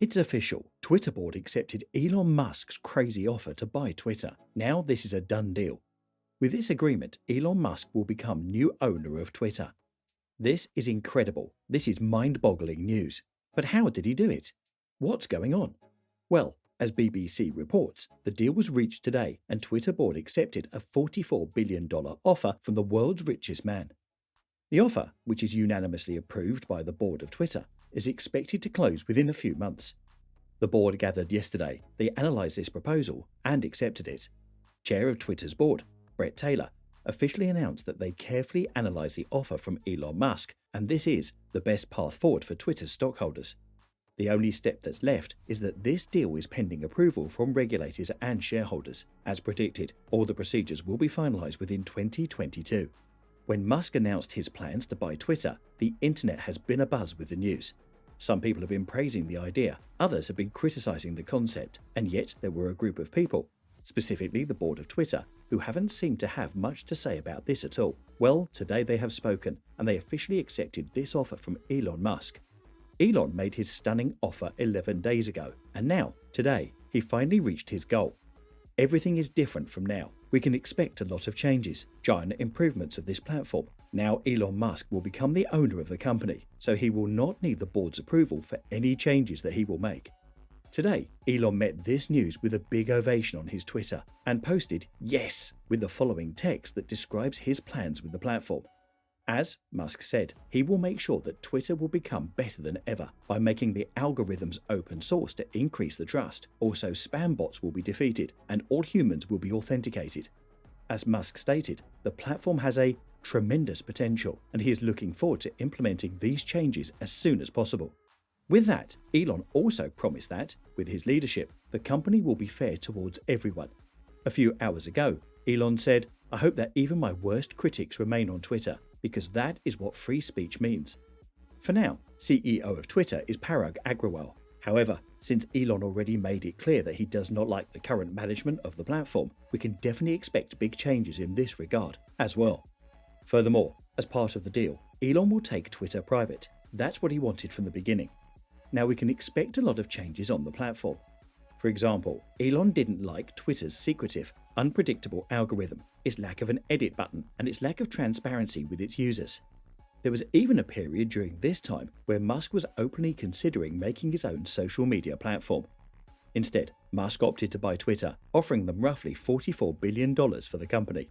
It's official. Twitter board accepted Elon Musk's crazy offer to buy Twitter. Now this is a done deal. With this agreement, Elon Musk will become new owner of Twitter. This is incredible. This is mind-boggling news. But how did he do it? What's going on? Well, as BBC reports, the deal was reached today and Twitter board accepted a $44 billion offer from the world's richest man. The offer, which is unanimously approved by the board of Twitter, is expected to close within a few months. The board gathered yesterday. They analysed this proposal and accepted it. Chair of Twitter's board, Bret Taylor, officially announced that they carefully analysed the offer from Elon Musk, and this is the best path forward for Twitter's stockholders. The only step that's left is that this deal is pending approval from regulators and shareholders. As predicted, all the procedures will be finalised within 2022. When Musk announced his plans to buy Twitter, the internet has been abuzz with the news. Some people have been praising the idea, others have been criticising the concept, and yet there were a group of people, specifically the board of Twitter, who haven't seemed to have much to say about this at all. Well, today they have spoken, and they officially accepted this offer from Elon Musk. Elon made his stunning offer 11 days ago, and now, today, he finally reached his goal. Everything is different from now. We can expect a lot of changes, giant improvements of this platform. Now Elon Musk will become the owner of the company, so he will not need the board's approval for any changes that he will make. Today, Elon met this news with a big ovation on his Twitter and posted "Yes" with the following text that describes his plans with the platform. As Musk said, he will make sure that Twitter will become better than ever by making the algorithms open source to increase the trust. Also, spam bots will be defeated and all humans will be authenticated. As Musk stated, the platform has a tremendous potential and he is looking forward to implementing these changes as soon as possible. With that, Elon also promised that, with his leadership, the company will be fair towards everyone. A few hours ago, Elon said, "I hope that even my worst critics remain on Twitter, because that is what free speech means." For now, CEO of Twitter is Parag Agrawal. However, since Elon already made it clear that he does not like the current management of the platform, we can definitely expect big changes in this regard as well. Furthermore, as part of the deal, Elon will take Twitter private. That's what he wanted from the beginning. Now we can expect a lot of changes on the platform. For example, Elon didn't like Twitter's secretive, unpredictable algorithm, its lack of an edit button, and its lack of transparency with its users. There was even a period during this time where Musk was openly considering making his own social media platform. Instead, Musk opted to buy Twitter, offering them roughly $44 billion for the company.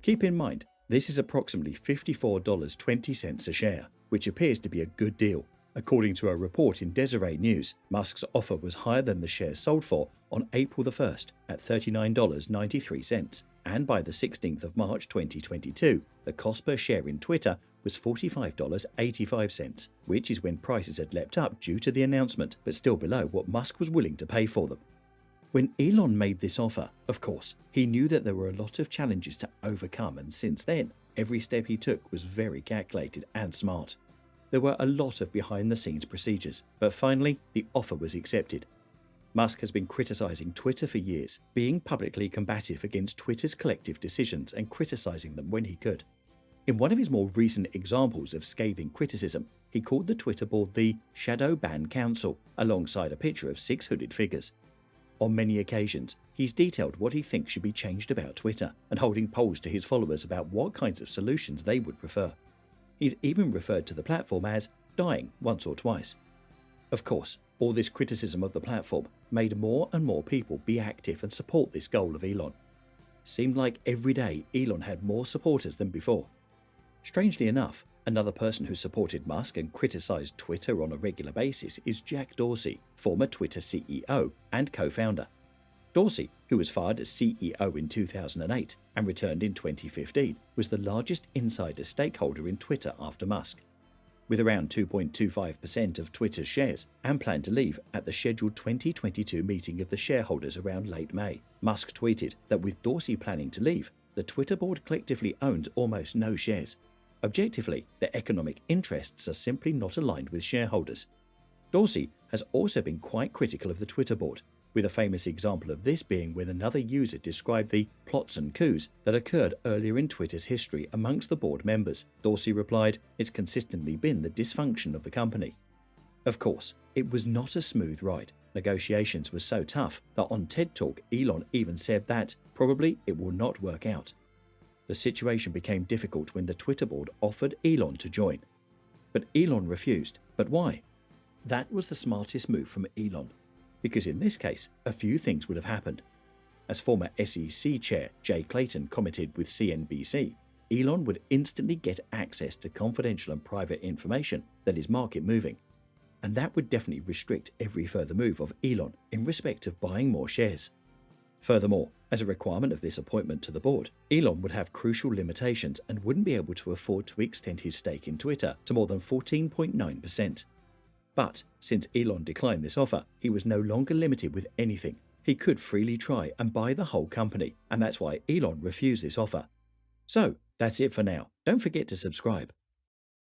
Keep in mind, this is approximately $54.20 a share, which appears to be a good deal. According to a report in Deseret News, Musk's offer was higher than the shares sold for on April the 1st at $39.93, and by the 16th of March 2022, the cost per share in Twitter was $45.85, which is when prices had leapt up due to the announcement, but still below what Musk was willing to pay for them. When Elon made this offer, of course, he knew that there were a lot of challenges to overcome, and since then, every step he took was very calculated and smart. There were a lot of behind-the-scenes procedures, but finally, the offer was accepted. Musk has been criticizing Twitter for years, being publicly combative against Twitter's collective decisions and criticizing them when he could. In one of his more recent examples of scathing criticism, he called the Twitter board the Shadow Ban Council, alongside a picture of 6 hooded figures. On many occasions, he's detailed what he thinks should be changed about Twitter and holding polls to his followers about what kinds of solutions they would prefer. He's even referred to the platform as dying once or twice. Of course, all this criticism of the platform made more and more people be active and support this goal of Elon. Seemed like every day Elon had more supporters than before. Strangely enough, another person who supported Musk and criticized Twitter on a regular basis is Jack Dorsey, former Twitter CEO and co-founder. Dorsey, who was fired as CEO in 2008 and returned in 2015, was the largest insider stakeholder in Twitter after Musk, with around 2.25% of Twitter's shares, and planned to leave at the scheduled 2022 meeting of the shareholders around late May. Musk tweeted that with Dorsey planning to leave, the Twitter board collectively owns almost no shares. Objectively, their economic interests are simply not aligned with shareholders. Dorsey has also been quite critical of the Twitter board, with a famous example of this being when another user described the plots and coups that occurred earlier in Twitter's history amongst the board members. Dorsey replied, "It's consistently been the dysfunction of the company." Of course, it was not a smooth ride. Negotiations were so tough that on TED Talk, Elon even said that probably it will not work out. The situation became difficult when the Twitter board offered Elon to join. But Elon refused. But why? That was the smartest move from Elon, because in this case, a few things would have happened. As former SEC chair Jay Clayton commented with CNBC, Elon would instantly get access to confidential and private information that is market moving. And that would definitely restrict every further move of Elon in respect of buying more shares. Furthermore, as a requirement of this appointment to the board, Elon would have crucial limitations and wouldn't be able to afford to extend his stake in Twitter to more than 14.9%. But since Elon declined this offer, he was no longer limited with anything. He could freely try and buy the whole company, and that's why Elon refused this offer. So, that's it for now. Don't forget to subscribe.